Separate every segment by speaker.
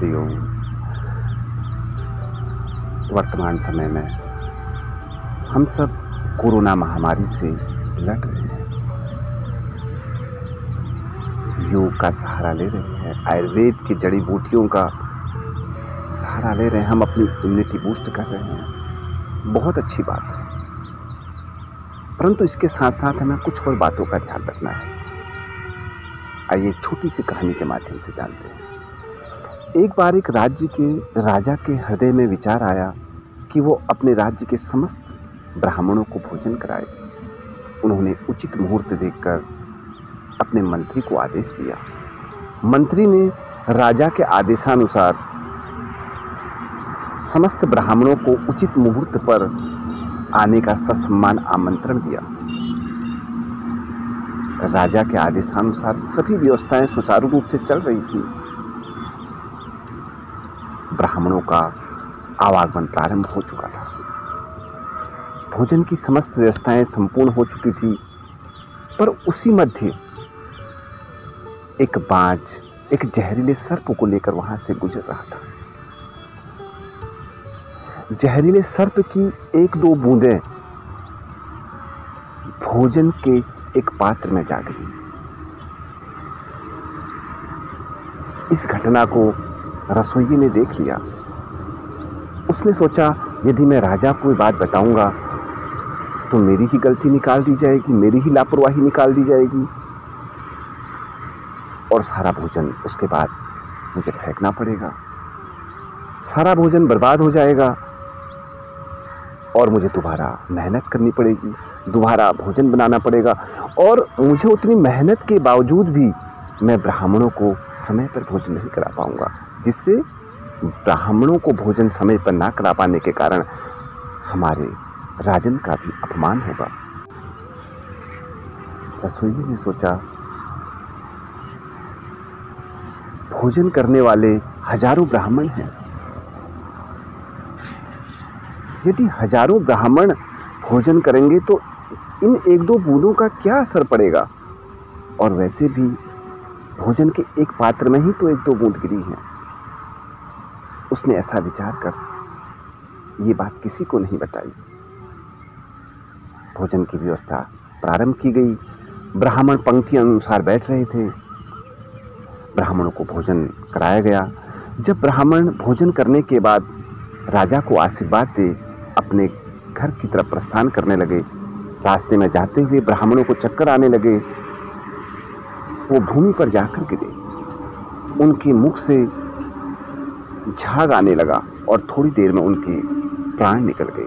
Speaker 1: हरिओम। वर्तमान समय में हम सब कोरोना महामारी से लड़ रहे हैं, योग का सहारा ले रहे हैं, आयुर्वेद की जड़ी बूटियों का सहारा ले रहे हैं, हम अपनी इम्यूनिटी बूस्ट कर रहे हैं। बहुत अच्छी बात है, परंतु इसके साथ साथ हमें कुछ और बातों का ध्यान रखना है। आइए एक छोटी सी कहानी के माध्यम से जानते हैं। एक बार एक राज्य के राजा के हृदय में विचार आया कि वो अपने राज्य के समस्त ब्राह्मणों को भोजन कराए। उन्होंने उचित मुहूर्त देखकर अपने मंत्री को आदेश दिया। मंत्री ने राजा के आदेशानुसार समस्त ब्राह्मणों को उचित मुहूर्त पर आने का ससम्मान आमंत्रण दिया। राजा के आदेशानुसार सभी व्यवस्थाएं सुचारू रूप से चल रही थी। ब्राह्मणों का आवागमन प्रारंभ हो चुका था। भोजन की समस्त व्यवस्थाएं संपूर्ण हो चुकी थी, पर उसी मध्य एक बाज एक जहरीले सर्प को लेकर वहां से गुजर रहा था। जहरीले सर्प की एक दो बूंदें भोजन के एक पात्र में जा गिरी। इस घटना को रसोइये ने देख लिया। उसने सोचा, यदि मैं राजा को ये बात बताऊंगा तो मेरी ही गलती निकाल दी जाएगी, मेरी ही लापरवाही निकाल दी जाएगी और सारा भोजन उसके बाद मुझे फेंकना पड़ेगा। सारा भोजन बर्बाद हो जाएगा और मुझे दोबारा मेहनत करनी पड़ेगी, दोबारा भोजन बनाना पड़ेगा और मुझे उतनी मेहनत के बावजूद भी मैं ब्राह्मणों को समय पर भोजन नहीं करा पाऊंगा, जिससे ब्राह्मणों को भोजन समय पर ना करा पाने के कारण हमारे राजन का भी अपमान होगा। रसोइये ने सोचा, भोजन करने वाले हजारों ब्राह्मण हैं। यदि हजारों ब्राह्मण भोजन करेंगे तो इन एक दो बूंदों का क्या असर पड़ेगा, और वैसे भी भोजन के एक पात्र में ही तो एक दो बूंद गिरी हैं। उसने ऐसा विचार कर ये बात किसी को नहीं बताई। भोजन की व्यवस्था प्रारंभ की गई। ब्राह्मण पंक्ति अनुसार बैठ रहे थे। ब्राह्मणों को भोजन कराया गया। जब ब्राह्मण भोजन करने के बाद राजा को आशीर्वाद दे अपने घर की तरफ प्रस्थान करने लगे, रास्ते में जाते हुए ब्राह्मणों को चक्कर आने लगे। वो भूमि पर जाकर गिरे। उनके मुख से झाग आने लगा और थोड़ी देर में उनके प्राण निकल गए।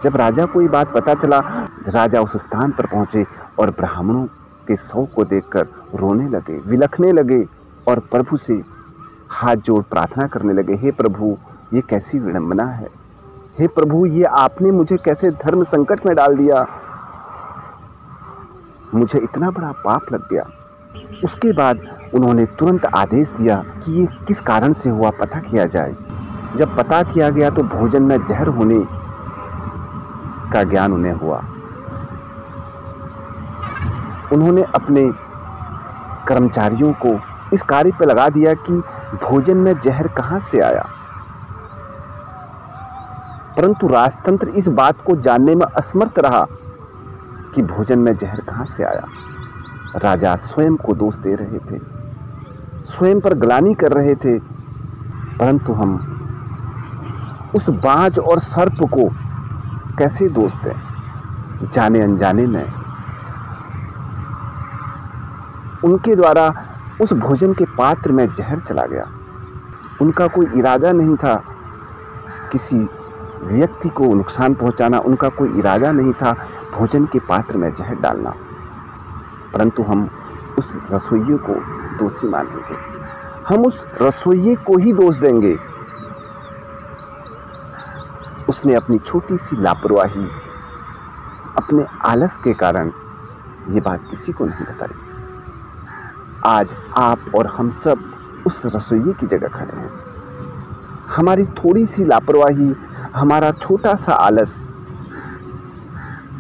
Speaker 1: जब राजा को ये बात पता चला, राजा उस स्थान पर पहुंचे और ब्राह्मणों के शव को देखकर रोने लगे, विलखने लगे और प्रभु से हाथ जोड़ प्रार्थना करने लगे, हे प्रभु, ये कैसी विडंबना है। हे प्रभु, ये आपने मुझे कैसे धर्म संकट में डाल दिया। मुझे इतना बड़ा पाप लग गया। उसके बाद उन्होंने तुरंत आदेश दिया कि ये किस कारण से हुआ, पता किया जाए। जब पता किया गया तो भोजन में जहर होने का ज्ञान उन्हें हुआ। उन्होंने अपने कर्मचारियों को इस कार्य पर लगा दिया कि भोजन में जहर कहां से आया, परंतु राजतंत्र इस बात को जानने में असमर्थ रहा कि भोजन में जहर कहां से आया। राजा स्वयं को दोष दे रहे थे, स्वयं पर ग्लानि कर रहे थे, परंतु हम उस बाज और सर्प को कैसे दोष दें। जाने अनजाने में उनके द्वारा उस भोजन के पात्र में जहर चला गया। उनका कोई इरादा नहीं था किसी व्यक्ति को नुकसान पहुंचाना, उनका कोई इरादा नहीं था भोजन के पात्र में जहर डालना, परंतु हम उस रसोइये को दोषी मानेंगे, हम उस रसोइये को ही दोष देंगे। उसने अपनी छोटी सी लापरवाही, अपने आलस के कारण ये बात किसी को नहीं बताई। आज आप और हम सब उस रसोइये की जगह खड़े हैं। हमारी थोड़ी सी लापरवाही, हमारा छोटा सा आलस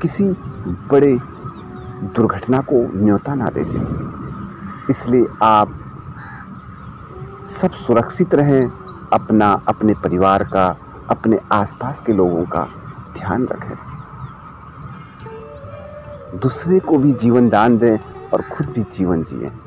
Speaker 1: किसी बड़े दुर्घटना को न्योता ना दे दे। इसलिए आप सब सुरक्षित रहें, अपना, अपने परिवार का, अपने आसपास के लोगों का ध्यान रखें, दूसरे को भी जीवन दान दें और खुद भी जीवन जिएं।